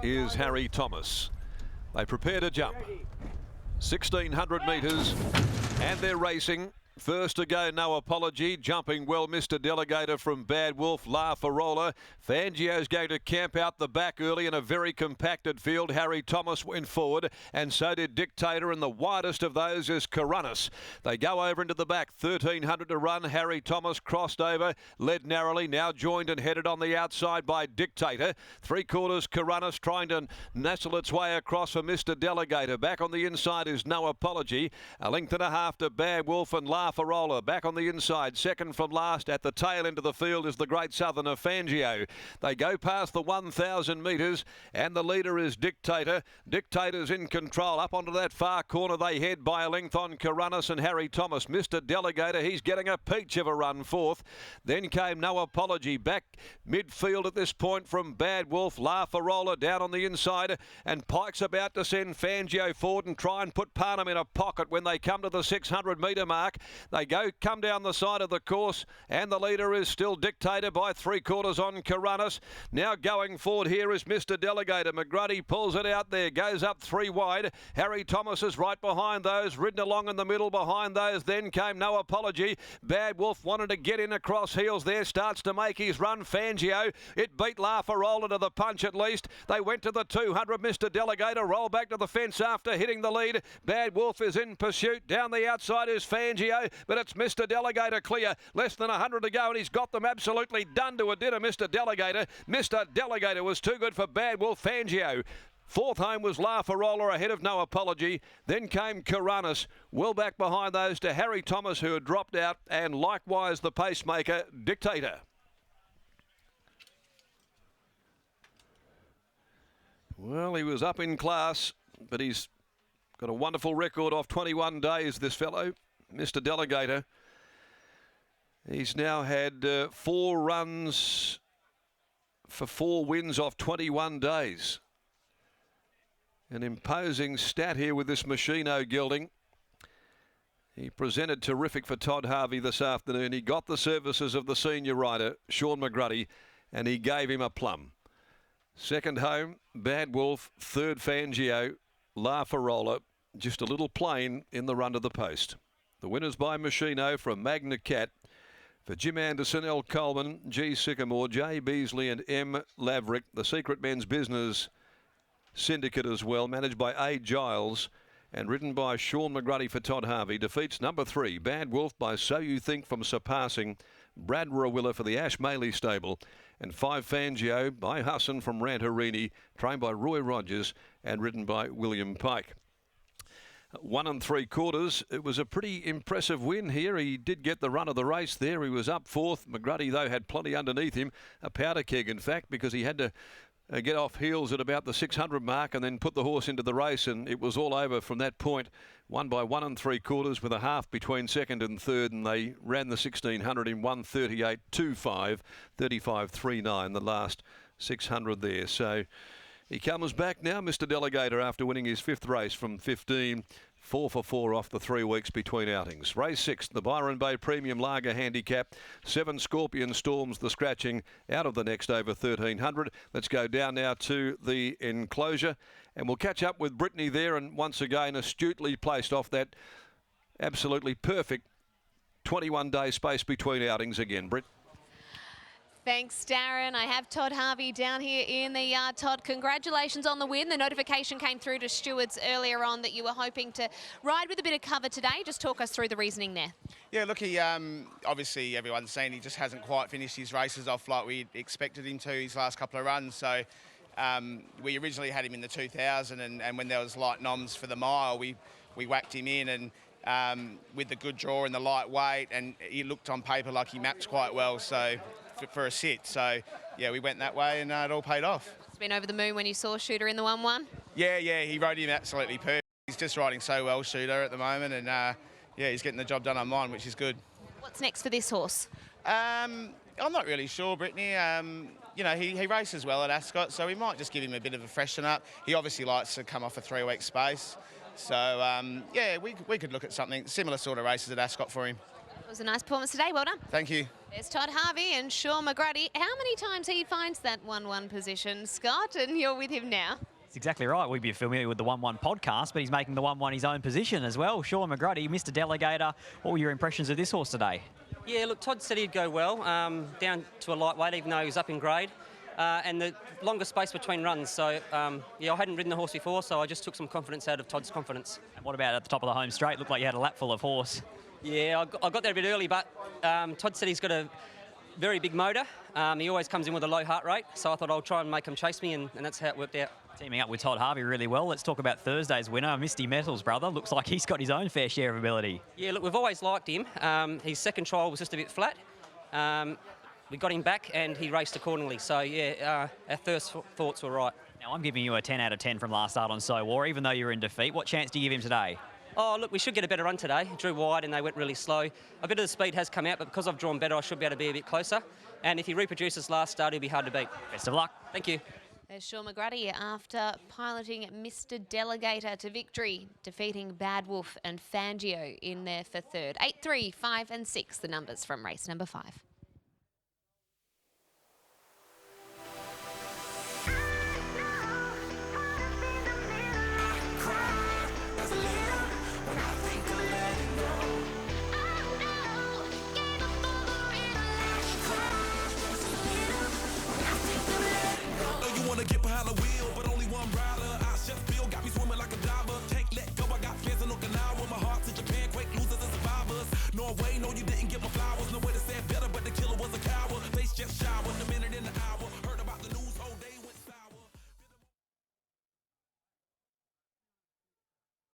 is Harry Thomas. They prepare to jump. 1,600 metres and they're racing. First to go, No Apology. Jumping well, Mr. Delegator from Bad Wolf. La Farola. Fangio's going to camp out the back early in a very compacted field. Harry Thomas went forward, and so did Dictator, and the widest of those is Coronis. They go over into the back. 1,300 to run. Harry Thomas crossed over, led narrowly, now joined and headed on the outside by Dictator. 3/4 Coronis trying to nestle its way across for Mr. Delegator. Back on the inside is No Apology. 1.5 lengths to Bad Wolf and La Farola. Back on the inside, second from last at the tail end of the field is the Great Southerner Fangio. They go past the 1,000 metres and the leader is Dictator. Dictator's in control. Up onto that far corner they head by a length on Coronis and Harry Thomas. Mr. Delegator, he's getting a peach of a run fourth. Then came No Apology. Back midfield at this point from Bad Wolf. La Farola down on the inside, and Pike's about to send Fangio forward and try and put Parnham in a pocket when they come to the 600 metre mark. They come down the side of the course, and the leader is still Dictator by 3/4 on Coronis. Now going forward here is Mr. Delegator. McGruddy pulls it out there, goes up 3 wide. Harry Thomas is right behind those, ridden along in the middle behind those. Then came No Apology. Bad Wolf wanted to get in across heels there, starts to make his run. Fangio, it beat La Farola to the punch at least. They went to the 200. Mr. Delegator rolled back to the fence after hitting the lead. Bad Wolf is in pursuit. Down the outside is Fangio, but it's Mr. Delegator clear. Less than 100 to go, and he's got them absolutely done to a dinner, Mr. Delegator. Mr. Delegator was too good for Bad Wolf. Fangio. Fourth home was La Farola ahead of No Apology. Then came Coronis, well back behind those to Harry Thomas, who had dropped out, and likewise the pacemaker, Dictator. Well, he was up in class, but he's got a wonderful record off 21 days, this fellow, Mr. Delegator. He's now had 4 runs for 4 wins off 21 days. An imposing stat here with this Machino gelding. He presented terrific for Todd Harvey this afternoon. He got the services of the senior rider, Sean McGruddy, and he gave him a plum. Second home, Bad Wolf. Third, Fangio. La Farola, just a little plain in the run to the post. The winners by Machino from Magna Cat. For Jim Anderson, L. Coleman, G. Sycamore, J. Beasley and M. Laverick. The Secret Men's Business Syndicate as well, managed by A. Giles and ridden by Sean McGruddy for Todd Harvey. Defeats number 3, Bad Wolf by So You Think from Surpassing, Brad Rawiller for the Ash Maley stable, and 5 Fangio by Hassan from Rantarini, trained by Roy Rogers and ridden by William Pike. 1 3/4. It was a pretty impressive win here. He did get the run of the race there. He was up 4th. McGruddy, though, had plenty underneath him. A powder keg, in fact, because he had to get off heels at about the 600 mark and then put the horse into the race, and it was all over from that point. Won by 1 3/4 with a half between second and third, and they ran the 1600 in 1:38.25, 35.39, the last 600 there. So he comes back now, Mr. Delegator, after winning his 5th race from 15. 4 for 4 off the 3 weeks between outings. Race 6, the Byron Bay Premium Lager Handicap. 7 Scorpion Storms, the scratching out of the next over 1,300. Let's go down now to the enclosure, and we'll catch up with Brittany there, and once again astutely placed off that absolutely perfect 21-day space between outings again. Britt. Thanks, Darren. I have Todd Harvey down here in the yard. Todd, congratulations on the win. The notification came through to stewards earlier on that you were hoping to ride with a bit of cover today. Just talk us through the reasoning there. Yeah, look, he obviously everyone's seen he just hasn't quite finished his races off like we expected him to his last couple of runs. So we originally had him in the 2000, and when there was light noms for the mile, we whacked him in, and with the good draw and the light weight, and he looked on paper like he mapped quite well. So for a sit. So, yeah, we went that way, and it all paid off. It's been over the moon when you saw Shooter in the 1-1? Yeah, he rode him absolutely perfect. He's just riding so well, Shooter, at the moment, and, yeah, he's getting the job done on mine, which is good. What's next for this horse? I'm not really sure, Brittany. You know, he races well at Ascot, so we might just give him a bit of a freshen up. He obviously likes to come off a 3-week space. So, yeah, we could look at something, similar sort of races at Ascot for him. It was a nice performance today. Well done. Thank you. There's Todd Harvey and Sean McGrady. How many times he finds that 1-1 position, Scott? And you're with him now. That's exactly right. We'd be familiar with the 1-1 podcast, but he's making the 1-1 his own position as well. Sean McGrady, Mr. Delegator, what were your impressions of this horse today? Yeah, look, Todd said he'd go well, down to a lightweight, even though he was up in grade. And the longer space between runs. So, yeah, I hadn't ridden the horse before, so I just took some confidence out of Todd's confidence. And what about at the top of the home straight? Looked like you had a lap full of horse. Yeah, I got there a bit early, but Todd said he's got a very big motor. He always comes in with a low heart rate, so I thought I'll try and make him chase me, and that's how it worked out. Teaming up with Todd Harvey really well. Let's talk about Thursday's winner, Misty Metals' brother. Looks like he's got his own fair share of ability. Yeah, look, we've always liked him. His second trial was just a bit flat. We got him back and he raced accordingly. So, yeah, our first thoughts were right. Now, I'm giving you a 10 out of 10 from last start on So War, even though you're in defeat. What chance do you give him today? Oh, look, we should get a better run today. Drew wide and they went really slow. A bit of the speed has come out, but because I've drawn better, I should be able to be a bit closer. And if he reproduces last start, he'll be hard to beat. Best of luck. Thank you. There's Sean McGrady after piloting Mr. Delegator to victory, defeating Bad Wolf and Fangio in there for third. 8, 3, 5 and 6, the numbers from race number 5. Get behind the wheel, but only one rider. I chef Bill got me swimming like a diver. Can't let go, I got plans in Okinawa. My heart to Japan, quake losers and survivors. Norway, no, you didn't get my